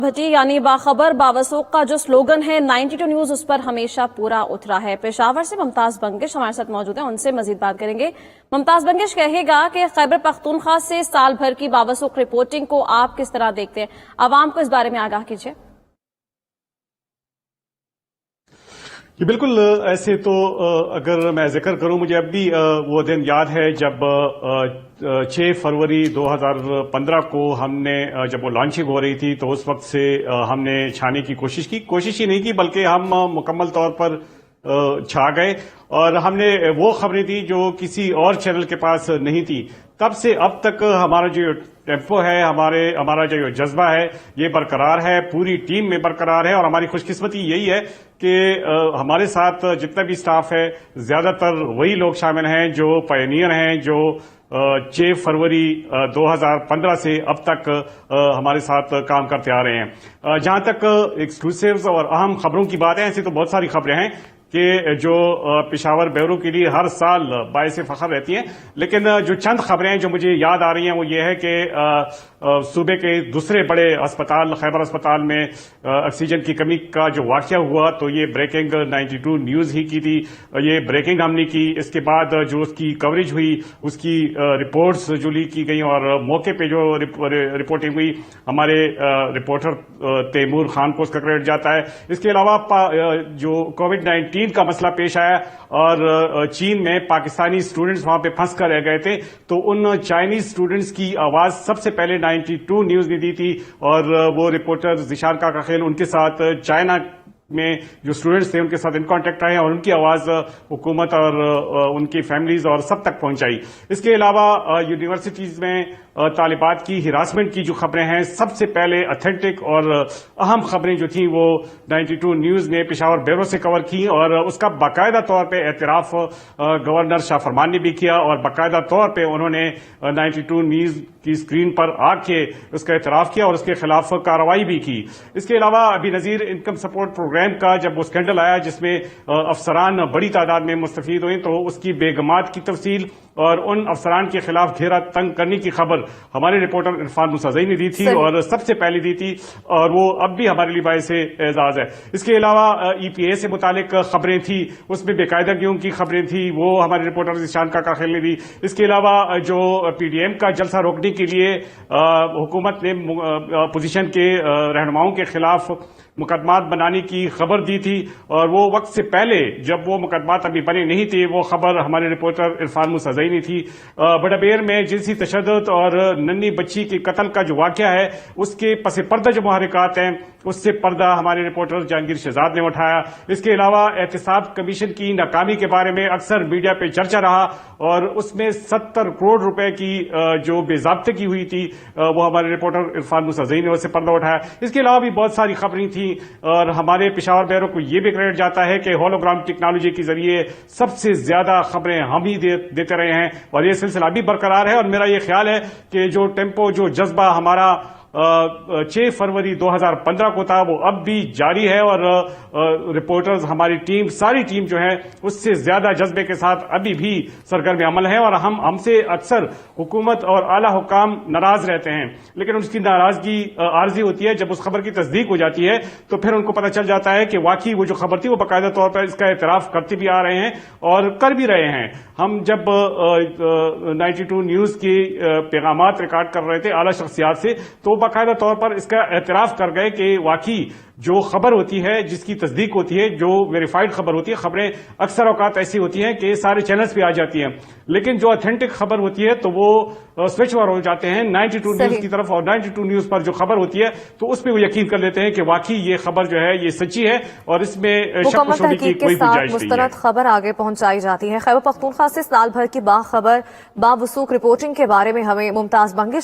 भटी यानी बाखबर बावसूख का जो स्लोगन है 92 न्यूज उस पर हमेशा पूरा उतरा है। पेशावर से मुमताज बंगिश हमारे साथ मौजूद हैं, उनसे मजीद बात करेंगे। मुमताज बंगिश कहेगा कि खैबर पख्तूनख्वा से साल भर की बावसूख रिपोर्टिंग को आप किस तरह देखते हैं, आवाम को इस बारे में आगाह कीजिए। जी बिल्कुल, ऐसे तो अगर मैं जिक्र करूं, मुझे अब भी वो दिन याद है जब 6 फरवरी 2015 को हमने जब वो लॉन्चिंग हो रही थी, तो उस वक्त से हमने छाने की कोशिश ही नहीं की, बल्कि हम मुकम्मल तौर पर छा गए और हमने वो खबरें दी जो किसी और चैनल के पास नहीं थी। तब से अब तक हमारा जो टेम्पो है, हमारा जो जज्बा है, ये बरकरार है, पूरी टीम में बरकरार है। और हमारी खुशकिस्मती यही है कि हमारे साथ जितना भी स्टाफ है, ज्यादातर वही लोग शामिल हैं जो पायनियर हैं, जो 6 फरवरी 2015 से अब तक हमारे साथ काम करते आ रहे हैं। जहां तक एक्सक्लूसिव्स और अहम खबरों की बात है, ऐसी तो बहुत सारी खबरें हैं कि जो पेशावर ब्यूरो के लिए हर साल बाइस फख्र रहती हैं, लेकिन जो चंद खबरें जो मुझे याद आ रही हैं वो ये है कि सूबे के दूसरे बड़े अस्पताल खैबर अस्पताल में ऑक्सीजन की कमी का जो वाकया हुआ, तो ये ब्रेकिंग 92 न्यूज ही की थी, ये ब्रेकिंग हमने की। इसके बाद जो उसकी कवरेज हुई, उसकी रिपोर्ट्स जो लीक की गई और मौके पे जो रिपोर्टिंग हुई, हमारे रिपोर्टर तैमूर खान को उसका क्रेडिट जाता है। इसके अलावा जो कोविड-19 का मसला पेश आया और चीन में पाकिस्तानी स्टूडेंट्स वहां पे फंस कर रह गए थे, तो उन चाइनीज स्टूडेंट्स की आवाज सबसे पहले 92 न्यूज ने दी थी और वो रिपोर्टर जिशान काकाखेल उनके साथ चाइना में जो स्टूडेंट्स थे उनके साथ इन कांटेक्ट आए और उनकी आवाज हुकूमत और उनकी फैमिलीज और सब तक पहुंचाई। इसके अलावा यूनिवर्सिटीज में तालिबात की हिरासमेंट की जो खबरें हैं, सबसे पहले ऑथेंटिक और अहम खबरें जो थी वो 92 न्यूज ने पेशावर ब्यूरो से कवर की और उसका बाकायदा तौर पे एतराफ गवर्नर शाह फरमान ने भी किया और बाकायदा तौर पे उन्होंने 92 न्यूज की स्क्रीन पर आके उसका एतराफ किया और उसके खिलाफ कार्रवाई भी की। इसके अलावा अभी नजीर इनकम सपोर्ट प्रोग्राम का जब वो स्कैंडल आया जिसमें अफसरान बड़ी तादाद में मुस्तफीद हुए, तो उसकी बेगमात की तफसील और उन अफसरान के खिलाफ घेरा तंग करने की खबर हमारे रिपोर्टर इरफान मुसाज़ई ने दी थी और सबसे पहले दी थी और वो अब भी हमारे लिए बाइस एजाज है। इसके अलावा EPA से मुतालिक खबरें थी, उसमें बेकायदगियों की खबरें थी, वो हमारे रिपोर्टर जिशान काकाखेल ने दी। इसके अलावा जो PDM का जलसा रोकने के लिए हुकूमत ने अपोजिशन के रहनुमाओं के खिलाफ मुकदमात बनाने की खबर दी थी और वो वक्त से पहले जब वो मुकदमात अभी बने नहीं थे, वो खबर हमारे रिपोर्टर इरफान मुसाज़ई ने थी। बड़ाबेर में जिनसी तशद्दुद और नन्ही बच्ची के कत्ल का जो वाकया है, उसके पसे पर्दा जो मुहर्रिकात हैं, उससे पर्दा हमारे रिपोर्टर जहांगीर शहजाद ने उठाया। इसके अलावा एहतिसाब कमीशन की नाकामी के बारे में अक्सर मीडिया पे चर्चा रहा और उसमें 70 करोड़ रुपए की जो बेजाब्तगी हुई थी, वो हमारे रिपोर्टर इरफान मुसाज़ई ने उससे पर्दा उठाया। इसके अलावा भी बहुत सारी खबरें थी और हमारे पेशावर ब्यूरो को यह भी क्रेडिट जाता है कि होलोग्राम टेक्नोलॉजी के जरिए सबसे ज्यादा खबरें हम ही देते रहे हैं और ये सिलसिला भी बरकरार है। और मेरा ये ख्याल है कि जो टेम्पो, जो जज्बा हमारा 6 फरवरी 2015 को था, वो अब भी जारी है और रिपोर्टर्स, हमारी टीम, सारी टीम जो है उससे ज्यादा जज्बे के साथ अभी भी सरगर्म अमल है। और हमसे अक्सर हुकूमत और आला हुकाम नाराज रहते हैं, लेकिन उसकी नाराजगी आर्जी होती है जब उस खबर की तस्दीक हो जाती है, तो फिर उनको पता चल जाता है कि वाकई वो जो खबर थी वो बाकायदा तौर पर इसका एतराफ करते भी आ रहे हैं और कर भी रहे हैं। हम जब 92 न्यूज के पैगामात रिकॉर्ड कर रहे थे आला शख्सियात से, तो बाकायदा तौर पर इसका एतराफ कर गए कि वाकई जो खबर होती है, जिसकी तस्दीक होती है, जो वेरीफाइड खबर होती है, खबरें अक्सर औकात ऐसी होती हैं कि सारे चैनल्स पे आ जाती हैं, लेकिन जो ऑथेंटिक खबर होती है तो वो स्विच ओवर हो जाते हैं 92 न्यूज की तरफ और 92 न्यूज पर जो खबर होती है तो उस पर वो यकीन कर लेते हैं कि वाकई ये खबर जो है ये सच्ची है और इसमें शक व शुबे की कोई गुंजाइश नहीं है। मुस्तनद खबर आगे पहुंचाई जाती है। खैबर पख्तूनख्वा से साल भर की बाखबर बावसूख रिपोर्टिंग के बारे में हमें मुमताज बंगिश